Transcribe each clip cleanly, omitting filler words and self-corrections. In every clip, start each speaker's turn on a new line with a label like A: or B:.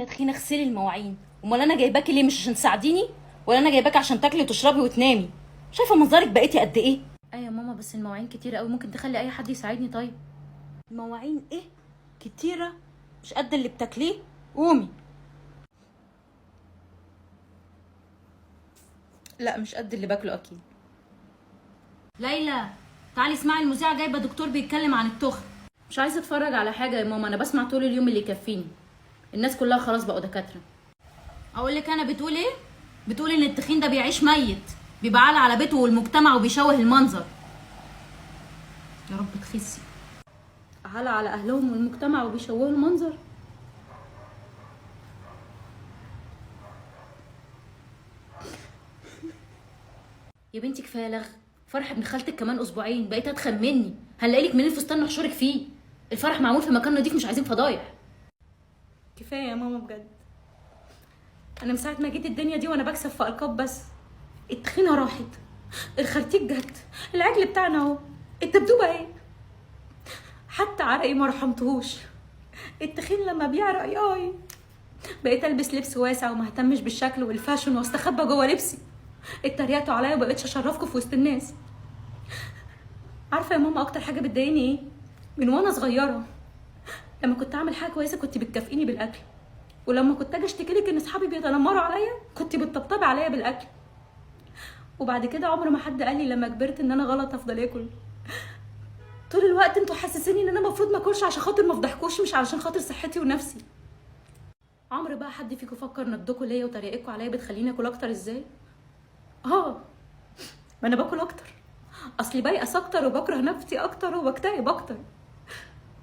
A: يا تخينه اغسلي المواعين. امال انا جايباكي ليه؟ مش عشان تساعديني ولا انا جايباكي عشان تاكلي وتشربي وتنامي؟ شايفه منظرك بقيتي قد ايه؟ ايوه يا ماما، بس المواعين كتيره قوي، ممكن تخلي اي حد يساعدني؟ طيب المواعين ايه كتيره؟ مش قد اللي بتاكليه. قومي. لا مش قد اللي باكله اكيد. ليلى تعالي اسمعي، المذيعه جايبه دكتور بيتكلم عن التخن. مش عايزه اتفرج على حاجه يا ماما، انا بسمع طول اليوم اللي يكفيني. الناس كلها خلاص بقوا دكاتره. اقول لك انا بتقول ايه؟ بتقول ان التخين ده بيعيش ميت، بيبقى على بيته والمجتمع وبيشوه المنظر. يا رب تخسي. على اهلهم والمجتمع وبيشوهوا المنظر. يا بنتي كفايه لغ. فرح ابن خالتك كمان اسبوعين، بقيت اتخن مني. هنلاقي لك منين فستان نحشرك فيه؟ الفرح معمول في مكان نضيف، مش عايزين فضايح. كفايه يا ماما بجد. انا من ساعه ما جيت الدنيا دي وانا بكسب في القاب بس. التخينه راحت، الخرتيت جت، العجل بتاعنا اهو، الدبدوبه ايه، حتى عرقي ما رحمتهوش. التخين لما بيعرق ياي. بقيت البس لبس واسع وما اهتمش بالشكل والفاشن واستخبى جوه لبسي. اتريقتوا عليا وبقيتش اشرفكم في وسط الناس. عارفه يا ماما اكتر حاجه بتضايقني ايه؟ من وانا صغيره لما كنت اعمل حاجه كويسه كنت بتكافئيني بالاكل، ولما كنت اجي اشتكي لك ان اصحابي بيتنمروا عليا كنت بتطبطبي عليا بالاكل. وبعد كده عمر ما حد قال لي لما كبرت ان انا غلط افضل اكل. طول الوقت انتوا حاسسيني ان انا المفروض ما اكلش عشان خاطر ما افضحكوش، مش علشان خاطر صحتي ونفسي. عمر بقى حد فيكم فكر نقدكم ليا وتريقكم عليا بتخليني اكل اكتر ازاي؟ ما انا باكل اكتر، اصلي بيأس اكتر وبكره نفسي اكتر وبكتئب اكتر.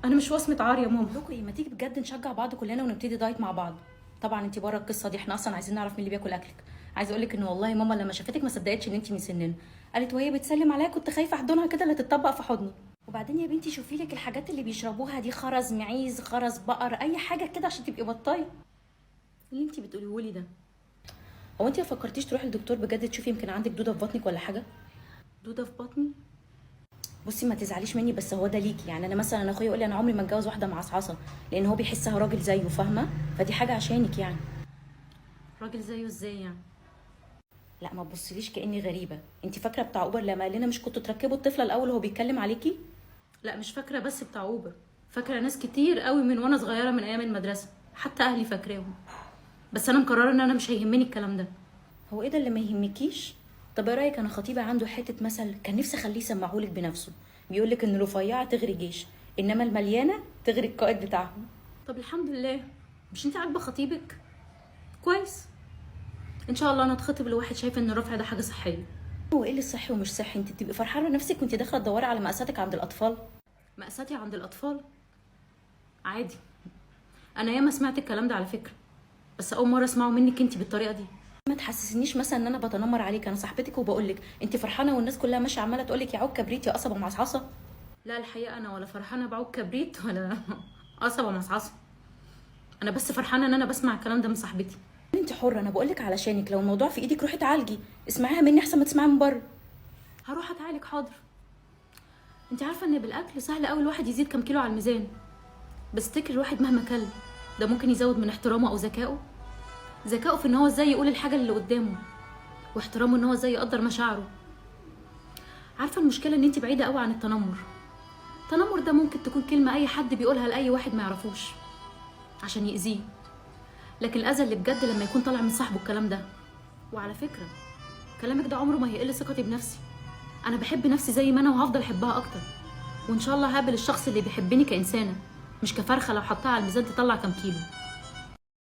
A: انا مش وصمه عار يا ماما. بقولكوا ايه، ما تيجي بجد نشجع بعض كلنا ونبتدي دايت مع بعض. طبعا انت بره القصه دي، احنا اصلا عايزين نعرف مين اللي بياكل اكلك. عايزه اقول لك ان والله ماما لما شافتك ما صدقتش ان انت من سننا. قالت وهي بتسلم عليا كنت خايفه احضنها كده لا تتطبق في حضني. وبعدين يا بنتي شوفي لك الحاجات اللي بيشربوها دي، خرز معيز، خرز بقر، اي حاجه كده عشان تبقي بطايه. اللي انت بتقوليه لي ده، هو انت ما فكرتيش تروحي للدكتور بجد تشوفي يمكن عندك دوده في بطنك ولا حاجه؟ دوده في بطني؟ بصي ما تزعليش مني، بس هو ده ليكي. يعني انا مثلا اخويا يقول لي انا عمري ما اتجوز واحده معصعصه، لان هو بيحسها راجل زيه، فاهمه؟ فدي حاجه عشانك يعني. راجل زيه ازاي يعني؟ لا ما تبصليش كاني غريبه. انت فاكره بتاع اوبر لما قال لنا مش كنتوا تركبوا الطفله الاول وهو بيتكلم عليكي؟ لا مش فاكره بس بتاع اوبر، فاكره ناس كتير قوي من وانا صغيره من ايام المدرسه، حتى اهلي فاكراهم. بس انا مقرره ان انا مش هيهمني الكلام ده. هو ايه ده اللي ما يهمكيش؟ طب ايه رايك، انا خطيبه عنده حته مثل كان نفسي اخليه يسمعهولك بنفسه. بيقول لك ان الرفيعه تغري جيش، انما المليانه تغري القائد بتاعهم. طب الحمد لله. مش انت عاجبه خطيبك؟ كويس. ان شاء الله انا اتخطب لواحد شايف ان الرفع ده حاجه صحيه. هو ايه اللي صحي ومش صحي؟ انت بتبقي فرحانه نفسك وانت داخله تدوري على مقاساتك عند الاطفال. مقاساتي عند الاطفال؟ عادي. انا ياما سمعت الكلام ده على فكره، بس اول مره اسمعه منك انت بالطريقه دي. ما تحسسنيش مثلا ان انا بتنمر عليك، انا صاحبتك وبقول لك انت فرحانه والناس كلها ماشيه عماله تقول لك يا عود كبريت يا قصبه معصعصه. لا الحقيقه انا ولا فرحانه بعود كبريت ولا قصبه معصعصه. انا بس فرحانه ان انا بسمع الكلام ده من صاحبتي. انت حره، انا بقول لك علشانك، لو الموضوع في ايدك روحي اتعالجي، اسمعيها مني احسن ما تسمعيها من بره. هروح اتعالج حاضر. انت عارفه ان بالاكل سهل قوي الواحد يزيد كام كيلو على الميزان، بس تفتكر الواحد مهما كل ده ممكن يزود من احترامه او ذكائه. ذكائه في ان هو ازاي يقول الحاجه اللي قدامه، واحترامه ان هو ازاي يقدر مشاعره. عارفه المشكله ان انت بعيده قوي عن التنمر. التنمر ده ممكن تكون كلمه اي حد بيقولها لاي واحد ما يعرفوش عشان يأذيه، لكن الاذى اللي بجد لما يكون طالع من صاحبه الكلام ده. وعلى فكره كلامك ده عمره ما هيقل ثقتي بنفسي. انا بحب نفسي زي ما انا وهفضل احبها اكتر، وان شاء الله هقابل الشخص اللي بيحبني كانسانه، مش كفرخه لو حطها على الميزان تطلع كام كيلو.